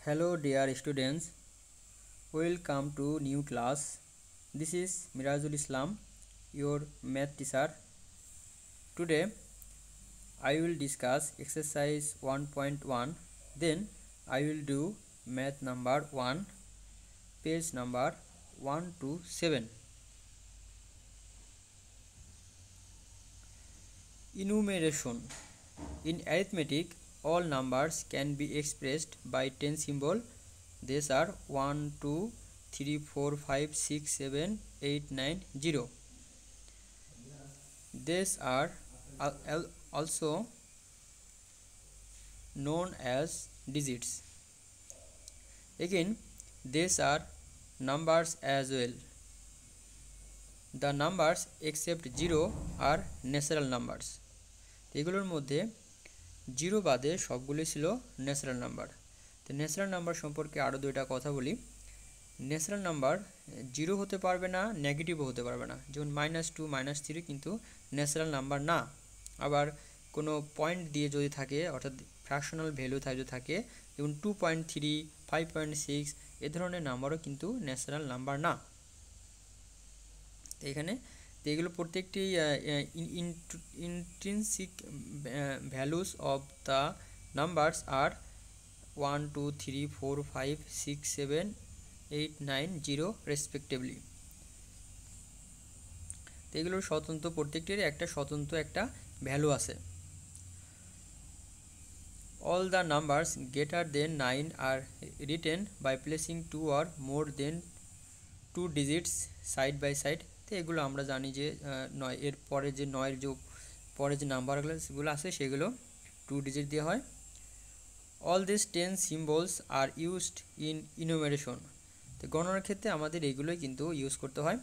Hello dear students, welcome to new class. This is Mirajul Islam, your math teacher. Today I will discuss exercise 1.1, then I will do math number 1, page number 1 to 7. Enumeration. In arithmetic, all numbers can be expressed by 10 symbol. These are 1, 2, 3, 4, 5, 6, 7, 8, 9, 0. These are also known as digits. Again, these are numbers as well. The numbers except 0 are natural numbers. এগুলোর মধ্যে 0 বাদে সবগুলো ছিল natural number. তো natural number সম্পর্কে আরও দুইটা কথা বলি। ন্যাচারাল নাম্বার 0 হতে পারবে না, নেগেটিভও হতে পারবে না। যেমন -2, -3 কিন্তু ন্যাচারাল নাম্বার না। আবার কোনো পয়েন্ট দিয়ে যদি থাকে, অর্থাৎ ফ্র্যাকশনাল ভ্যালু যদি থাকে, যেমন 2.3, 5.6 এ ধরনের নাম্বারও কিন্তু ন্যাচারাল নাম্বার না। তো এখানে এগুলো প্রত্যেকটি intrinsic values of the numbers আর 1, 2, 3, 4, 5, 6, 7, 8, 9, 0 রেসপেক্টিভলি। তো এগুলোর স্বতন্ত্র প্রত্যেকটির একটা স্বতন্ত্র একটা ভ্যালু আছে। All the numbers greater than 9 are written by placing 2 or more than 2 digits side by side. তো এগুলো আমরা জানি যে নয় এর পরে যে নয়ের যে পরে যে নাম্বারগুলো আছে সেগুলো 2 ডিজিট দিয়ে হয়। All these 10 symbols are used in enumeration. তো গণনার ক্ষেত্রে আমাদের এইগুলোই কিন্তু ইউজ করতে হয়।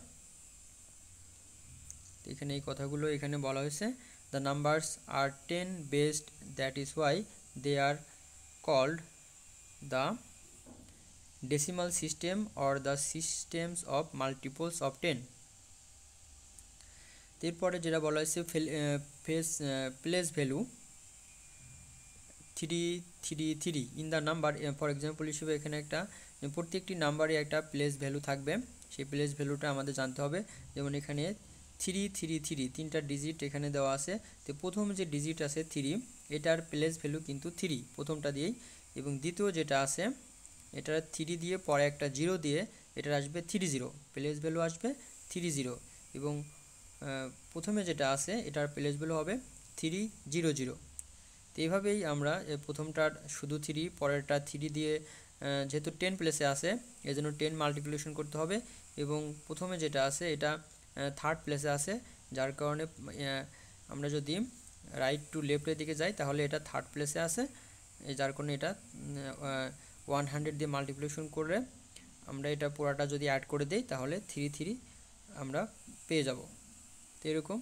তো এখানে এই কথাগুলো এখানে বলা হয়েছে, the numbers are 10 based, that is why they are called the decimal system or the systems of multiples of 10. এরপরে যেটা বলা হয়েছে place value 333 in the number. For example হিসেবে এখানে একটা প্রত্যেকটি নাম্বারে একটা প্লেস ভ্যালু থাকবে, সেই প্লেস ভ্যালুটা আমাদের জানতে হবে। যেমন এখানে 333 তিনটা ডিজিট এখানে দেওয়া আছে। তো প্রথম যে ডিজিট আছে 3, এটার প্লেস ভ্যালু কিন্তু 3 প্রথমটা দিয়েই, এবং দ্বিতীয় যেটা আছে এটা 3 দিয়ে পরে একটা 0 দিয়ে এটার আসবে 30, প্লেস ভ্যালু আসবে 30, এবং প্রথমে যেটা আছে এটার প্লেস ভ্যালু হবে 300। তো এইভাবেই আমরা প্রথমটার শুধু 3, পরেরটা 3 দিয়ে যেহেতু 10 প্লেসে আছে এজন্য 10 মাল্টিপ্লিকেশন করতে হবে, এবং প্রথমে যেটা আছে এটা থার্ড প্লেসে আছে, যার কারণে আমরা যদি রাইট টু লেফটের দিকে যাই তাহলে এটা থার্ড প্লেসে আছে, যার কারণে এটা 100 দিয়ে মাল্টিপ্লিকেশন করে আমরা এটা পুরাটা যদি অ্যাড করে দেই তাহলে 33 আমরা পেয়ে যাব। তো এরকম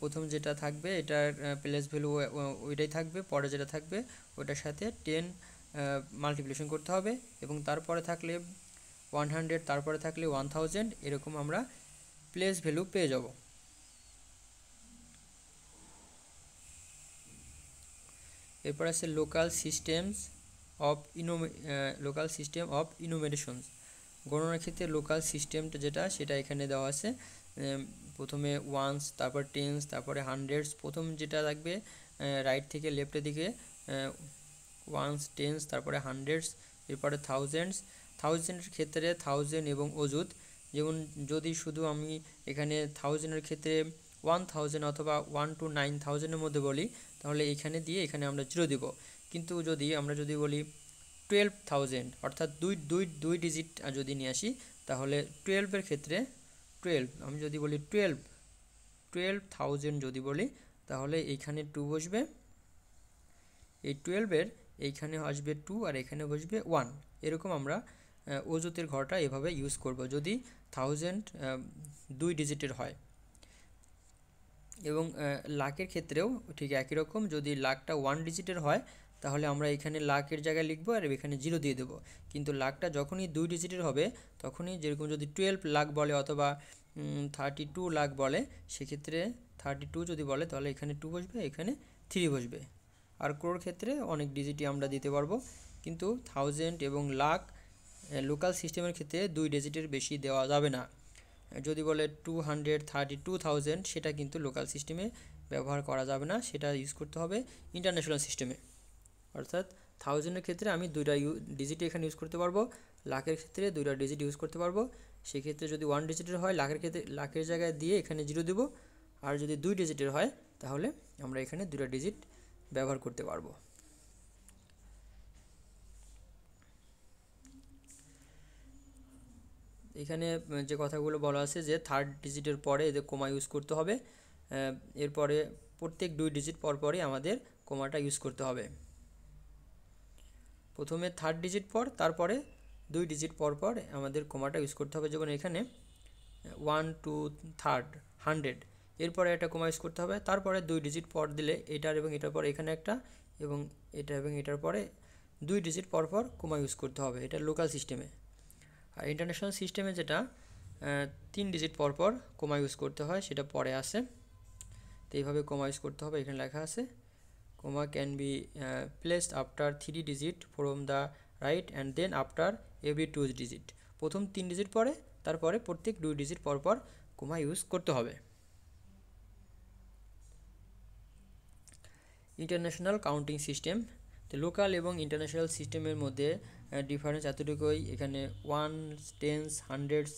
প্রথম যেটা থাকবে এটার প্লেস ভ্যালু ওইটাই থাকবে, পরে যেটা থাকবে ওটার সাথে 10 মাল্টিপ্লিকেশন করতে হবে, এবং তারপরে থাকলে 100, তারপরে থাকলে 1000, এরকম আমরা প্লেস ভ্যালু পেয়ে যাব। এরপর আছে লোকাল সিস্টেম অফ ইনুমেরেশনস। গণনার ক্ষেত্রে লোকাল সিস্টেমটা যেটা সেটা এখানে দেওয়া আছে। প্রথমে ওয়ান্স, তারপর টেন্স, তারপরে হান্ড্রেডস। প্রথম যেটা থাকবে রাইট থেকে লেফটের দিকে ওয়ান্স, টেন্স, তারপরে হান্ড্রেডস, এরপরে থাউজেন্ডের ক্ষেত্রে 1000 এবং অযুত। যেমন যদি শুধু আমি এখানে 1000-এর ক্ষেত্রে 1000 অথবা 1 to 9000-এর মধ্যে বলি তাহলে এখানে দিয়ে এখানে আমরা 0 দিব। কিন্তু আমরা যদি বলি 12,000 অর্থাৎ দুই ডিজিট যদি নিয়ে আসি তাহলে 12-এর ক্ষেত্রে 12, আমি যদি বলি 12,000 যদি বলি তাহলে এইখানে 2 বসবে, এই 12-এর এইখানে আসবে 2 আর এখানে বসবে 1। এরকম আমরা অযুতের ঘরটা এভাবে ইউজ করব যদি 1000 দুই ডিজিটের হয়। এবং লাখের ক্ষেত্রেও ঠিক একই রকম, যদি লাখটা 1 ডিজিটের হয় তাহলে আমরা এখানে লাখের জায়গায় লিখবো আর এখানে 0 দিয়ে দেবো। কিন্তু লাখটা যখনই 2 ডিজিটের হবে তখনই, যেরকম যদি 12 লাখ বলে অথবা 32 লাখ বলে, সেক্ষেত্রে 32 যদি বলে তাহলে এখানে 2 বসবে, এখানে 3 বসবে। আর ক্রোর ক্ষেত্রে অনেক ডিজিটই আমরা দিতে পারবো। কিন্তু থাউজেন্ড এবং লাখ লোকাল সিস্টেমের ক্ষেত্রে 2 ডিজিটের বেশি দেওয়া যাবে না। যদি বলে 232,000 সেটা কিন্তু লোকাল সিস্টেমে ব্যবহার করা যাবে না, সেটা ইউজ করতে হবে ইন্টারন্যাশনাল সিস্টেমে। অর্থাৎ থাউজেন্ডের ক্ষেত্রে আমি 2টা ডিজিট এখানে ইউজ করতে পারবো, লাখের ক্ষেত্রে 2টা ডিজিট ইউজ করতে পারবো। সেক্ষেত্রে যদি 1 ডিজিটের হয় লাখের ক্ষেত্রে লাখের জায়গায় দিয়ে এখানে 0 দেব, আর যদি 2 ডিজিটের হয় তাহলে আমরা এখানে 2টা ডিজিট ব্যবহার করতে পারবো। এখানে যে কথাগুলো বলা আছে যে থার্ড ডিজিটের পরে এদের কোমা ইউজ করতে হবে, এরপরে প্রত্যেক 2 ডিজিট পর পরই আমাদের কোমাটা ইউজ করতে হবে। প্রথমে থার্ড ডিজিট পর, তারপরে 2 ডিজিট পর পর আমাদের কোমাটা ইউজ করতে হবে। যেমন এখানে 1 2 থার্ড 100, এরপরে একটা কোমা ইউজ করতে হবে, তারপরে 2 ডিজিট পর দিলে এটার এবং এটার পরে এখানে একটা, এবং এটা এবং এটার পরে 2 ডিজিট পর পর কোমা ইউজ করতে হবে। এটা লোকাল সিস্টেমে। আর ইন্টারন্যাশনাল সিস্টেমে যেটা 3 ডিজিট পর পর কোমা ইউজ করতে হয় সেটা পরে আসে। তো এইভাবে কোমা ইউজ করতে হবে, এখানে লেখা আছে comma can be placed after 3 digit from the right and then after every 2 digit। প্রথম 3 ডিজিট পরে, তারপরে প্রত্যেক 2 ডিজিট পর পর কোমা ইউজ করতে হবে। ইন্টারন্যাশনাল কাউন্টিং সিস্টেম, তো লোকাল এবং ইন্টারন্যাশনাল সিস্টেমের মধ্যে ডিফারেন্স এতটুকুই। এখানে 1 টেন্স হান্ড্রেডস,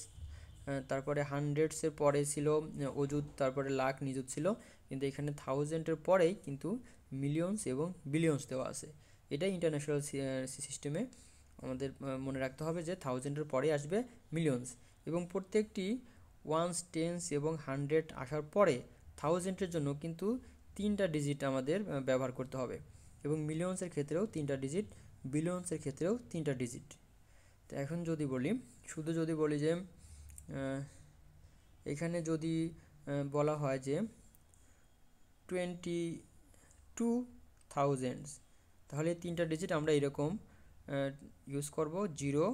তারপরে হান্ড্রেডসের পরে ছিল অযুত, তারপরে লাখ নিযুত ছিল, কিন্তু এখানে থাউজেন্ডের পরেই কিন্তু মিলিয়নস এবং বিলিয়নস দেওয়া আছে। এটাই ইন্টারন্যাশনাল সিস্টেমে আমাদের মনে রাখতে হবে যে থাউজেন্ডের পরে আসবে মিলিয়নস, এবং প্রত্যেকটি ওয়ান্স টেন্স এবং হান্ড্রেড আসার পরে থাউজেন্ডের জন্য কিন্তু 3টা ডিজিট আমাদের ব্যবহার করতে হবে, এবং মিলিয়নসের ক্ষেত্রেও 3টা ডিজিট, বিলিয়নসের ক্ষেত্রেও 3টা ডিজিট। তো এখন যদি বলি, শুধু যদি বলি যে এখানে যদি বলা হয় যে 22,000, তাহলে 3টা ডিজিট আমরা এরকম ইউজ করব 0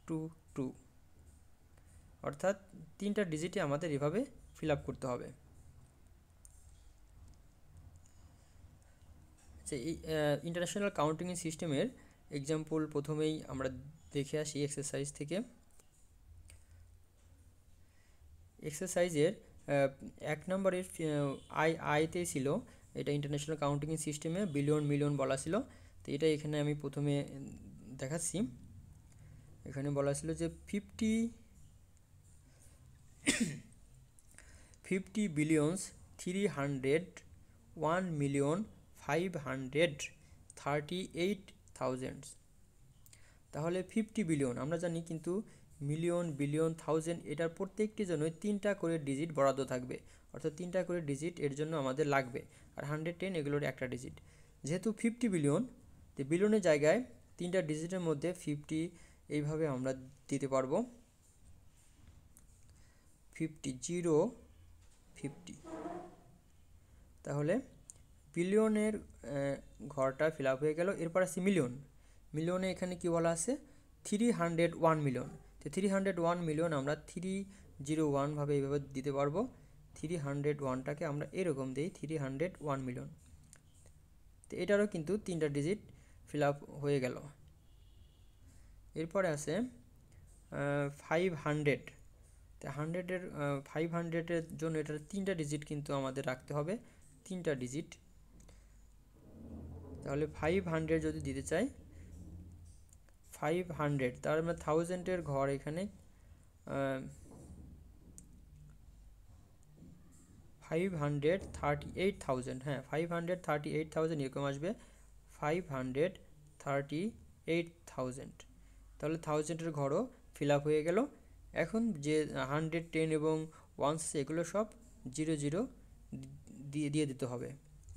2 2, অর্থাৎ 3টা ডিজিটে আমাদের এভাবে ফিল আপ করতে হবে। যে এই ইন্টারন্যাশনাল কাউন্টিং সিস্টেমের এক্সাম্পল প্রথমেই আমরা দেখে আসি এক্সারসাইজ থেকে। এক্সারসাইজের 1 নম্বরের আইতে ছিল, এটা ইন্টারন্যাশনাল কাউন্টিং সিস্টেমে বিলিয়ন মিলিয়ন বলা ছিল। তো এটা এখানে আমি প্রথমে দেখাচ্ছি। এখানে বলা ছিল যে 50 বিলিয়নস 301,538,000। তাহলে 50 বিলিয়ন আমরা জানি, কিন্তু মিলিয়ন বিলিয়ন থাউজেন্ড এটার প্রত্যেকটির জন্য 3টা করে ডিজিট বরাদ্দ থাকবে, অর্থাৎ 3টা করে ডিজিট এর জন্য আমাদের লাগবে। আর 110 এগুলোর একটা ডিজিট। যেহেতু 50 বিলিয়ন, তো বিলিয়নের জায়গায় 3টা ডিজিটের মধ্যে 50 এইভাবে আমরা দিতে পারবো 50 0 50। তাহলে বিলিয়নের ঘরটা ফিল আপ হয়ে গেল। এরপর আছে মিলিয়ন। মিলিয়নে এখানে কি বলা আছে 301 মিলিয়ন। তো 301 মিলিয়ন আমরা 301 ভাবে এইভাবে দিতে পারবো। 301টাকে আমরা এরকম দিই 301 মিলিয়ন। তো এটারও কিন্তু 3টা ডিজিট ফিল আপ হয়ে গেল। এরপরে আছে 500। তো 500-এর জন্য এটার 3টা ডিজিট কিন্তু আমাদের রাখতে হবে, 3টা ডিজিট। তাহলে 500 যদি দিতে চাই 500, তার মানে থাউজেন্ডের ঘর এখানে 538,000, হ্যাঁ 538,000 এরকম আসবে, 538,000। তাহলে থাউজেন্ডের ঘরও ফিল আপ হয়ে গেল। এখন যে 110 এবং ওয়ান্স এগুলো সব 0 0 দিয়ে দিতে হবে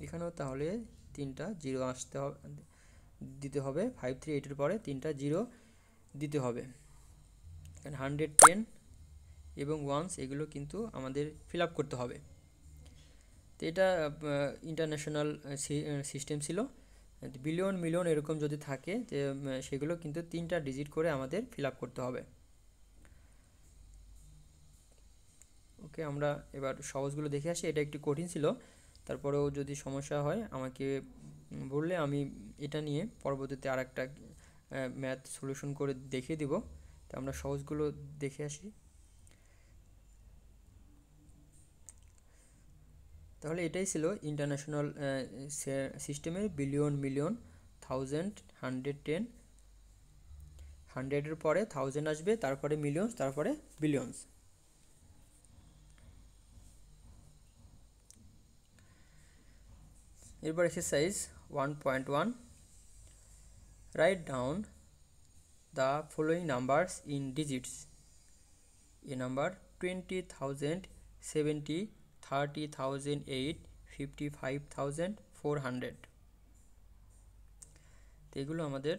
এখানেও। তাহলে 3টা 0 আসতে হবে, দিতে হবে। 538-এর পরে 3টা 0 দিতে হবে। 110 এবং ওয়ান্স এগুলো কিন্তু আমাদের ফিল আপ করতে হবে। তো এটা ইন্টারন্যাশনাল সিস্টেম ছিল। বিলিয়ন মিলিয়ন এরকম যদি থাকে যে সেগুলো কিন্তু 3টা ডিজিট করে আমাদের ফিল আপ করতে হবে। ওকে, আমরা এবার সহজগুলো দেখে আসি। এটা একটু কঠিন ছিল, তারপরেও যদি সমস্যা হয় আমাকে বললে আমি এটা নিয়ে পরবর্তীতে আরেকটা ম্যাথ সলিউশন করে দেখিয়ে দিব। তো আমরা সহজগুলো দেখে আসি। তাহলে এটাই ছিল ইন্টারন্যাশনাল সিস্টেমের বিলিয়ন, মিলিয়ন, থাউজেন্ড, 110, 100-এর পরে 1000 আসবে, তারপরে মিলিয়নস, তারপরে বিলিয়নস। এরপর exercise 1.1, write down the following numbers in digits. A number 20,000, 70, 30,008, 55,400। তো এগুলো আমাদের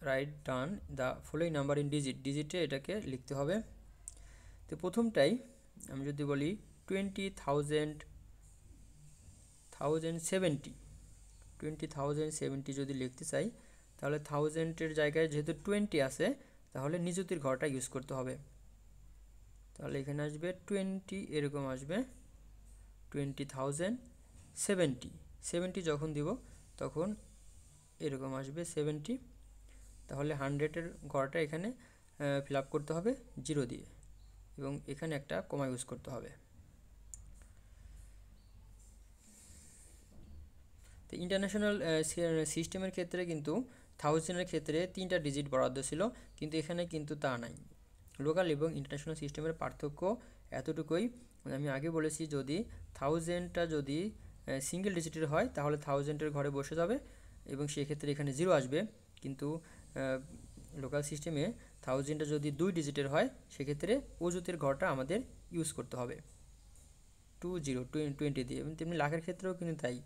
write down the following number in ডিজিটে এটাকে লিখতে হবে। তো প্রথমটাই আমি যদি বলি 20,070 যদি লিখতে চাই, তাহলে 1000-এর জায়গায় যেহেতু 20 আছে, তাহলে নিযুতির ঘরটা ইউজ করতে হবে। তাহলে এখানে আসবে 20, এরকম আসবে 20,070 যখন দিব তখন এরকম আসবে 70। তাহলে 100-এর ঘরটা এখানে ফিল আপ করতে হবে 0 দিয়ে, এবং এখানে একটা কমা ইউজ করতে হবে। তো ইন্টারন্যাশনাল সিস্টেমের ক্ষেত্রে কিন্তু 1000-এর ক্ষেত্রে 3টা ডিজিট বরাদ্দ ছিল, কিন্তু এখানে কিন্তু তা নাই। লোকাল এবং ইন্টারন্যাশনাল সিস্টেমের পার্থক্য এতটুকুই। আমি আগে বলেছি, যদি 1000টা যদি সিঙ্গেল ডিজিটের হয় তাহলে 1000-এর ঘরে বসে যাবে এবং সেক্ষেত্রে এখানে 0 আসবে। কিন্তু লোকাল সিস্টেমে 1000টা যদি 2 ডিজিটের হয়, সেক্ষেত্রে অযুতের ঘরটা আমাদের ইউজ করতে হবে 20 দিয়ে। এবং তেমনি লাখের ক্ষেত্রেও কিন্তু তাই,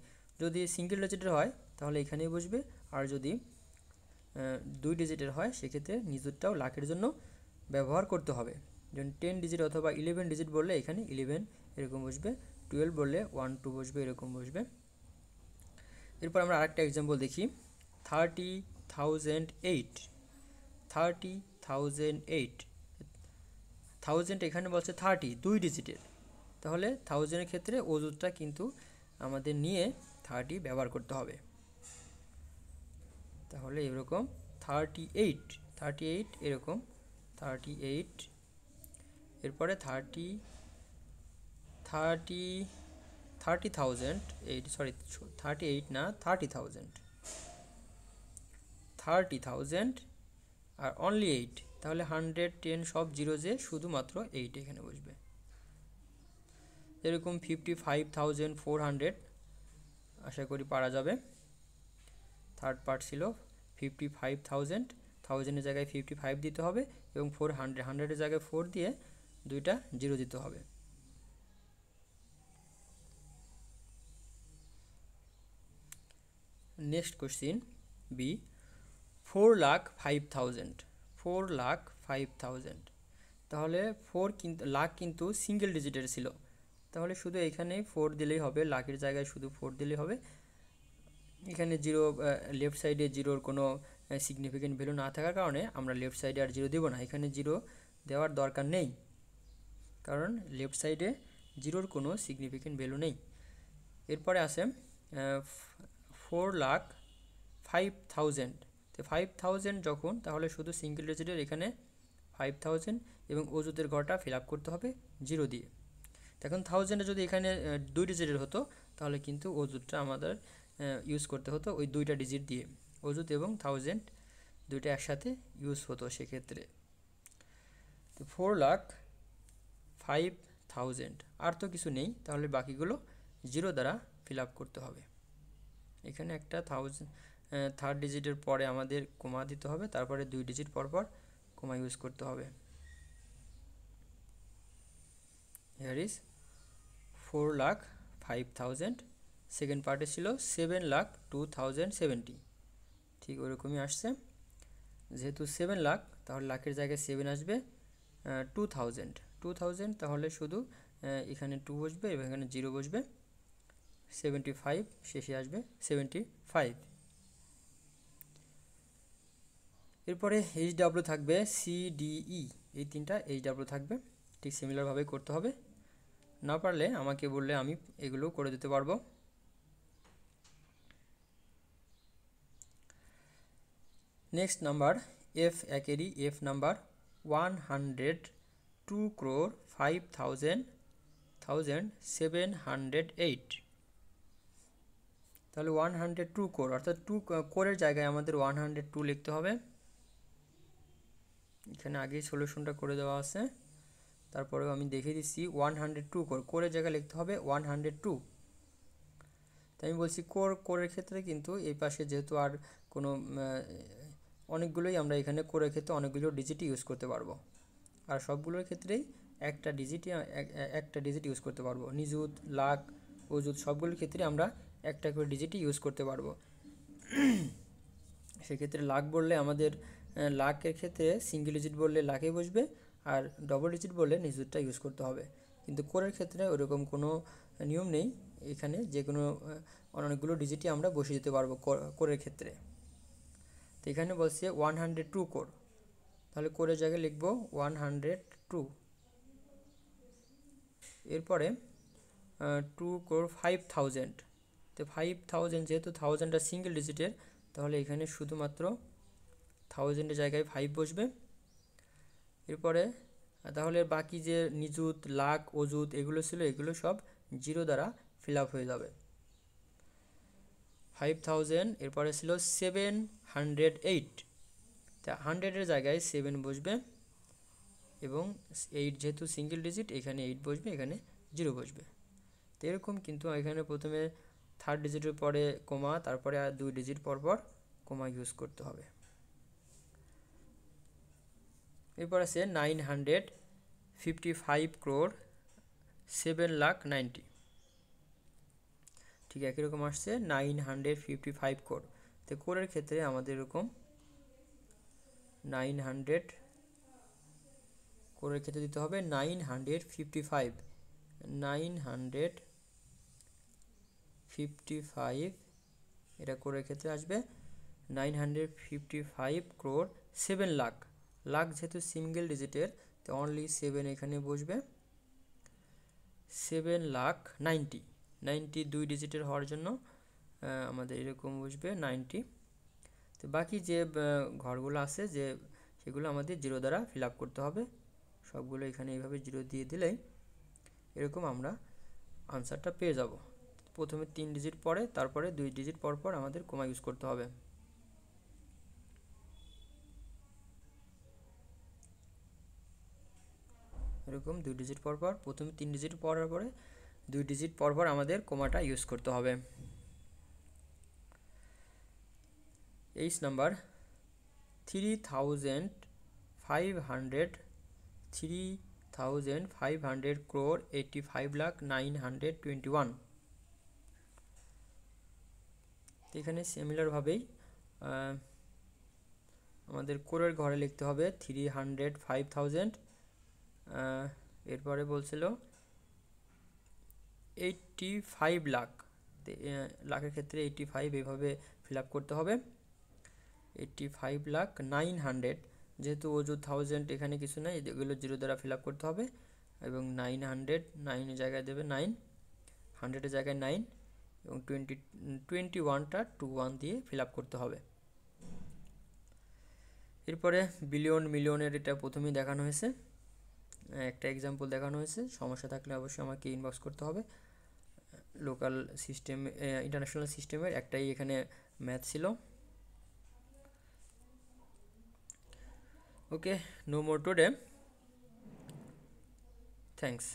যদি সিঙ্গেল ডিজিটের হয় তাহলে এখানেই বসবে, আর যদি 2 ডিজিটের হয় সেক্ষেত্রে নিযুতটাও লাখের জন্য ব্যবহার করতে হবে। যেমন 10 ডিজিট অথবা 11 ডিজিট বললে এখানে 11 এরকম বসবে, 12 বললে 1 2 বসবে, এরকম বসবে। এরপর আমরা আরেকটা এক্সাম্পল দেখি, 30,008। 1000 এখানে বলছে 30 2 ডিজিটের, তাহলে 1000-এর ক্ষেত্রে অযুতটা কিন্তু আমাদের নিয়ে 30 ব্যবহার করতে হবে। তাহলে এরকম 38 এরকম 38। এরপরে 38 না 30,000 আর অনলি 8, তাহলে 110 সব 0 যে শুধুমাত্র 8 এখানে বসবে। এরকম 55,400 আশা করি পারা যাবে। থার্ড পার্ট ছিল 55,000, 1000-এর জায়গায় 55 দিতে হবে এবং 100-এর জায়গায় 4 দিয়ে 2টা 0 দিতে হবে। Next question B, 4,05,000। তাহলে 4 কিন্তু লাখ কিন্তু সিঙ্গেল ডিজিটের ছিল, তাহলে শুধু এখানে 4 দিলেই হবে, লাখের জায়গায় শুধু 4 দিলেই হবে। এখানে 0 লেফট সাইডে 0-র কোনো সিগনিফিকেন্ট ভ্যালু না থাকার কারণে আমরা লেফট সাইডে আর 0 দেব না, এখানে 0 দেওয়ার দরকার নেই, কারণ লেফট সাইডে 0-র কোনো সিগনিফিকেন্ট ভ্যালু নেই। এরপরে আসে 4,05,000। তো 5000 যখন, তাহলে শুধু সিঙ্গেল ডিজিটের এখানে 5000 এবং অযুতের ঘরটা ফিল আপ করতে হবে 0 দিয়ে। এখন 1000 যদি এখানে 2 ডিজিটের হতো, তাহলে কিন্তু অযুতটা আমাদের ইউজ করতে হতো ওই 2টা ডিজিট দিয়ে, অযুত এবং 1000 দুইটা একসাথে ইউজ হতো সেক্ষেত্রে। তো 4,05,000, আর তো কিছু নেই, তাহলে বাকিগুলো 0 দ্বারা ফিল আপ করতে হবে। এখানে একটা থার্ড ডিজিটের পরে আমাদের কমা দিতে হবে, তারপরে 2 ডিজিট পরপর কমা ইউজ করতে হবে। Here is 4,05,000। সেকেন্ড পার্টে ছিল 7,02,070, ঠিক ওইরকমই আসছে। যেহেতু 7 লাখ, তাহলে লাখের জায়গায় 7 আসবে, 2,000, তাহলে শুধু এখানে 2 বসবে এবং এখানে 0 বসবে, 75 শেষে আসবে 75। এরপরে HW থাকবে, CDE, এই 3টা HW থাকবে, ঠিক সিমিলারভাবে করতে হবে। না পারলে আমাকে বললে আমি এগুলো করে দিতে পারবো। নেক্সট নাম্বার এফ একেরই এফ নাম্বার 102,5,708। তাহলে 102 কোর অর্থাৎ 2 কোরের জায়গায় আমাদের 102 লিখতে হবে। এখানে আগেই সলিউশনটা করে দেওয়া আছে, তারপরেও আমি দেখিয়ে দিচ্ছি। 102 কোরের জায়গায় লিখতে হবে 102। তাই আমি বলছি কোরের ক্ষেত্রে কিন্তু এই পাশে যেহেতু আর কোনো অনেকগুলোই আমরা এখানে কোরের ক্ষেত্রে অনেকগুলো ডিজিট ইউজ করতে পারবো, আর সবগুলোর ক্ষেত্রেই একটা ডিজিট ইউজ করতে পারবো। নিযুত, লাখ, অযুত সবগুলোর ক্ষেত্রে আমরা একটা করে ডিজিটই ইউজ করতে পারবো। সেক্ষেত্রে লাখ বললে আমাদের লাখের ক্ষেত্রে সিঙ্গেল ডিজিট বললে লাখে বসবে, আর ডবল ডিজিট বললে নিযুতটা ইউজ করতে হবে। কিন্তু কোরের ক্ষেত্রে ওরকম কোনো নিয়ম নেই, এখানে যে কোনো অনেকগুলো ডিজিটই আমরা বসিয়ে দিতে পারবো কোরের ক্ষেত্রে। তো এখানে বলছে 102 কোর, তাহলে কোরের জায়গায় লিখব 102। এরপরে 2 কোর 5,000। তো 5,000 যেহেতু 1000টা সিঙ্গেল ডিজিটের, তাহলে এখানে শুধুমাত্র 1000-এর জায়গায় 5 বসবে। এরপরে তাহলে বাকি যে নিযুত, লাখ, অযুত এগুলো ছিল, এগুলো সব 0 দ্বারা ফিল আপ হয়ে যাবে। 5000, এরপরে ছিল 708। তা 100-এর জায়গায় 7 বসবে, এবং 8 যেহেতু সিঙ্গেল ডিজিট, এখানে 8 বসবে, এখানে 0 বসবে। তো এরকম কিন্তু এখানে প্রথমে থার্ড ডিজিটের পরে কমা, তারপরে আর 2 ডিজিট পর পর কমা ইউজ করতে হবে। এরপর আছে 955 crore 7,90,000। ঠিক একই রকম আসছে 955 কোর। তো কোরের ক্ষেত্রে আমাদের এরকম 900 কোরের ক্ষেত্রে দিতে হবে 955 এটা কোরের ক্ষেত্রে আসবে 955 ক্রোর 7 লাখ। লাখ যেহেতু সিঙ্গেল ডিজিটের, তো অনলি 7 এখানে বসবে। 7,90,000 2 ডিজিটের হওয়ার জন্য আমাদের এরকম বসবে 90। তো বাকি যে ঘরগুলো আছে যে সেগুলো আমাদের 0 দ্বারা ফিল আপ করতে হবে। সবগুলো এখানে এইভাবে 0 দিয়ে দিলেই এরকম আমরা আনসারটা পেয়ে যাব। প্রথমে 3 ডিজিট পরে, তারপরে 2 ডিজিট পর পর আমাদের কমা ইউজ করতে হবে। এরকম 2 ডিজিট পর পর, প্রথমে 3 ডিজিট পড়ার পরে 2 ডিজিট পর পর আমাদের কমাটা ইউজ করতে হবে। 8 নাম্বার 3,500 crore 85,921। তো এখানে সিমিলারভাবেই আমাদের কোরের ঘরে লিখতে হবে 305,000। এরপরে বলছিল 85 লাখ, লাখের ক্ষেত্রে 85 এভাবে ফিল আপ করতে হবে। 85,09,000, যেহেতু অযুত 1000 এখানে কিছু নাই, এগুলো 0 দ্বারা ফিল আপ করতে হবে, এবং 900 9 জায়গায় দেবে 9, 100-এর জায়গায় 9, এবং 21টা 21 দিয়ে ফিল আপ করতে হবে। এরপরে বিলিয়ন মিলিয়নের এটা প্রথমেই দেখানো হয়েছে, একটা এক্সাম্পল দেখানো হয়েছে। সমস্যা থাকলে অবশ্যই আমাকে ইনবক্স করতে হবে। লোকাল সিস্টেম, ইন্টারন্যাশনাল সিস্টেমের একটাই এখানে ম্যাথ ছিল। ওকে, no more today. Thanks.